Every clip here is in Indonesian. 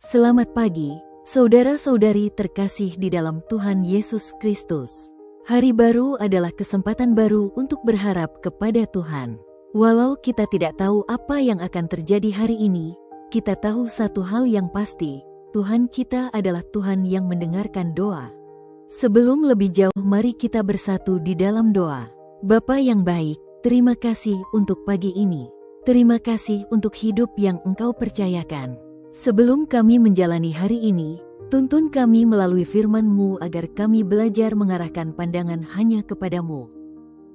Selamat pagi, saudara-saudari terkasih di dalam Tuhan Yesus Kristus. Hari baru adalah kesempatan baru untuk berharap kepada Tuhan. Walau kita tidak tahu apa yang akan terjadi hari ini, kita tahu satu hal yang pasti, Tuhan kita adalah Tuhan yang mendengarkan doa. Sebelum lebih jauh, mari kita bersatu di dalam doa. Bapa yang baik, terima kasih untuk pagi ini. Terima kasih untuk hidup yang Engkau percayakan. Sebelum kami menjalani hari ini, tuntun kami melalui firman-Mu agar kami belajar mengarahkan pandangan hanya kepadamu.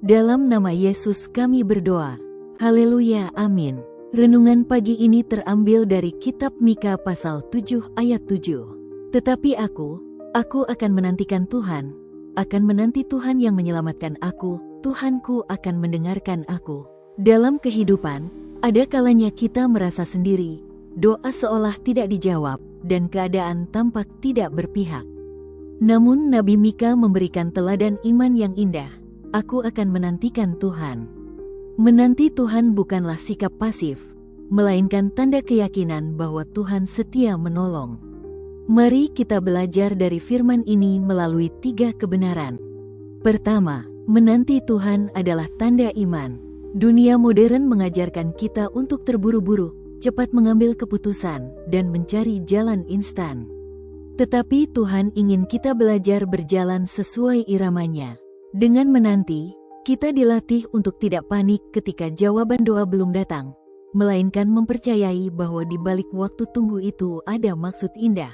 Dalam nama Yesus kami berdoa. Haleluya, amin. Renungan pagi ini terambil dari kitab Mika pasal 7 ayat 7. Tetapi aku akan menantikan Tuhan, akan menanti Tuhan yang menyelamatkan aku, Tuhanku akan mendengarkan aku. Dalam kehidupan, ada kalanya kita merasa sendiri, doa seolah tidak dijawab, dan keadaan tampak tidak berpihak. Namun Nabi Mika memberikan teladan iman yang indah. Aku akan menantikan Tuhan. Menanti Tuhan bukanlah sikap pasif, melainkan tanda keyakinan bahwa Tuhan setia menolong. Mari kita belajar dari firman ini melalui 3 kebenaran. Pertama, menanti Tuhan adalah tanda iman. Dunia modern mengajarkan kita untuk terburu-buru, cepat mengambil keputusan, dan mencari jalan instan. Tetapi Tuhan ingin kita belajar berjalan sesuai iramanya. Dengan menanti, kita dilatih untuk tidak panik ketika jawaban doa belum datang, melainkan mempercayai bahwa di balik waktu tunggu itu ada maksud indah.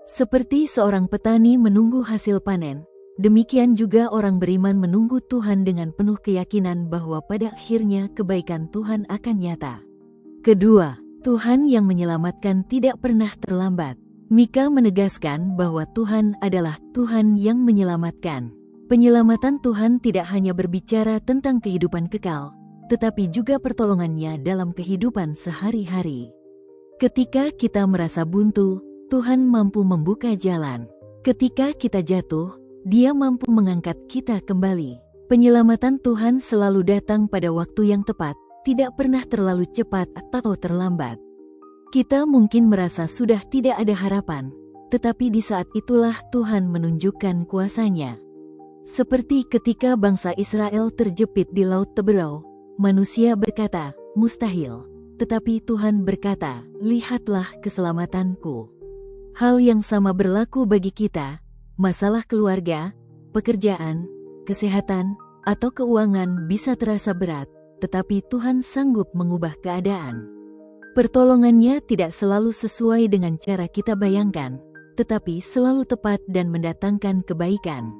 Seperti seorang petani menunggu hasil panen, demikian juga orang beriman menunggu Tuhan dengan penuh keyakinan bahwa pada akhirnya kebaikan Tuhan akan nyata. Kedua, Tuhan yang menyelamatkan tidak pernah terlambat. Mika menegaskan bahwa Tuhan adalah Tuhan yang menyelamatkan. Penyelamatan Tuhan tidak hanya berbicara tentang kehidupan kekal, tetapi juga pertolongannya dalam kehidupan sehari-hari. Ketika kita merasa buntu, Tuhan mampu membuka jalan. Ketika kita jatuh, Dia mampu mengangkat kita kembali. Penyelamatan Tuhan selalu datang pada waktu yang tepat, tidak pernah terlalu cepat atau terlambat. Kita mungkin merasa sudah tidak ada harapan, tetapi di saat itulah Tuhan menunjukkan kuasa-Nya. Seperti ketika bangsa Israel terjepit di Laut Teberau, manusia berkata, mustahil. Tetapi Tuhan berkata, lihatlah keselamatanku. Hal yang sama berlaku bagi kita, masalah keluarga, pekerjaan, kesehatan, atau keuangan bisa terasa berat, tetapi Tuhan sanggup mengubah keadaan. Pertolongannya tidak selalu sesuai dengan cara kita bayangkan, tetapi selalu tepat dan mendatangkan kebaikan.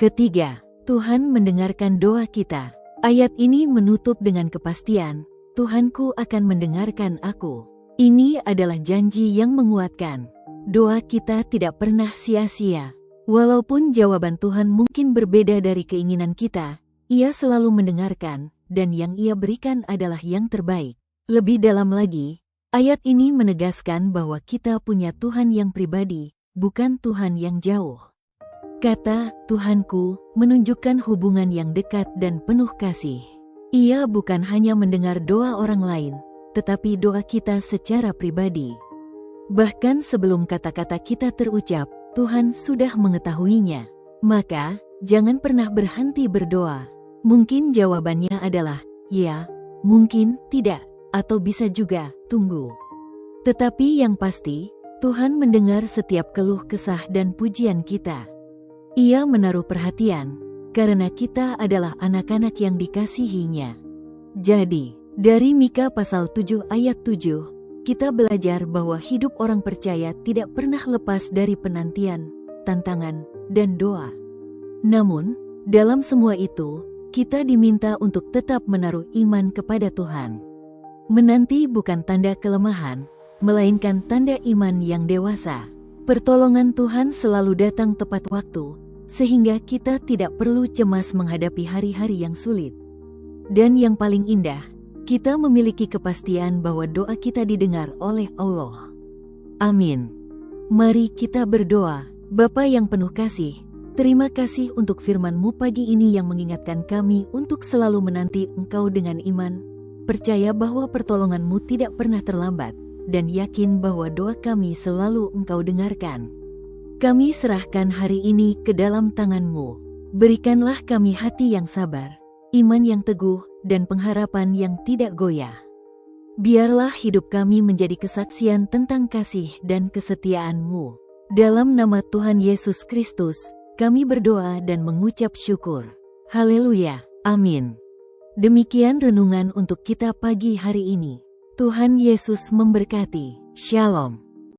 Ketiga, Tuhan mendengarkan doa kita. Ayat ini menutup dengan kepastian, Tuhanku akan mendengarkan aku. Ini adalah janji yang menguatkan. Doa kita tidak pernah sia-sia. Walaupun jawaban Tuhan mungkin berbeda dari keinginan kita, Ia selalu mendengarkan, dan yang Ia berikan adalah yang terbaik. Lebih dalam lagi, ayat ini menegaskan bahwa kita punya Tuhan yang pribadi, bukan Tuhan yang jauh. Kata Tuhanku menunjukkan hubungan yang dekat dan penuh kasih. Ia bukan hanya mendengar doa orang lain, tetapi doa kita secara pribadi. Bahkan sebelum kata-kata kita terucap, Tuhan sudah mengetahuinya. Maka, jangan pernah berhenti berdoa. Mungkin jawabannya adalah, ya, mungkin tidak, atau bisa juga, tunggu. Tetapi yang pasti, Tuhan mendengar setiap keluh kesah dan pujian kita. Ia menaruh perhatian, karena kita adalah anak-anak yang dikasihi-Nya. Jadi, dari Mika pasal 7 ayat 7, kita belajar bahwa hidup orang percaya tidak pernah lepas dari penantian, tantangan, dan doa. Namun, dalam semua itu, kita diminta untuk tetap menaruh iman kepada Tuhan. Menanti bukan tanda kelemahan, melainkan tanda iman yang dewasa. Pertolongan Tuhan selalu datang tepat waktu, sehingga kita tidak perlu cemas menghadapi hari-hari yang sulit. Dan yang paling indah, kita memiliki kepastian bahwa doa kita didengar oleh Allah. Amin. Mari kita berdoa. Bapa yang penuh kasih, terima kasih untuk firman-Mu pagi ini yang mengingatkan kami untuk selalu menanti Engkau dengan iman, percaya bahwa pertolongan-Mu tidak pernah terlambat, dan yakin bahwa doa kami selalu Engkau dengarkan. Kami serahkan hari ini ke dalam tangan-Mu. Berikanlah kami hati yang sabar, iman yang teguh, dan pengharapan yang tidak goyah. Biarlah hidup kami menjadi kesaksian tentang kasih dan kesetiaan-Mu. Dalam nama Tuhan Yesus Kristus, kami berdoa dan mengucap syukur. Haleluya. Amin. Demikian renungan untuk kita pagi hari ini. Tuhan Yesus memberkati. Shalom.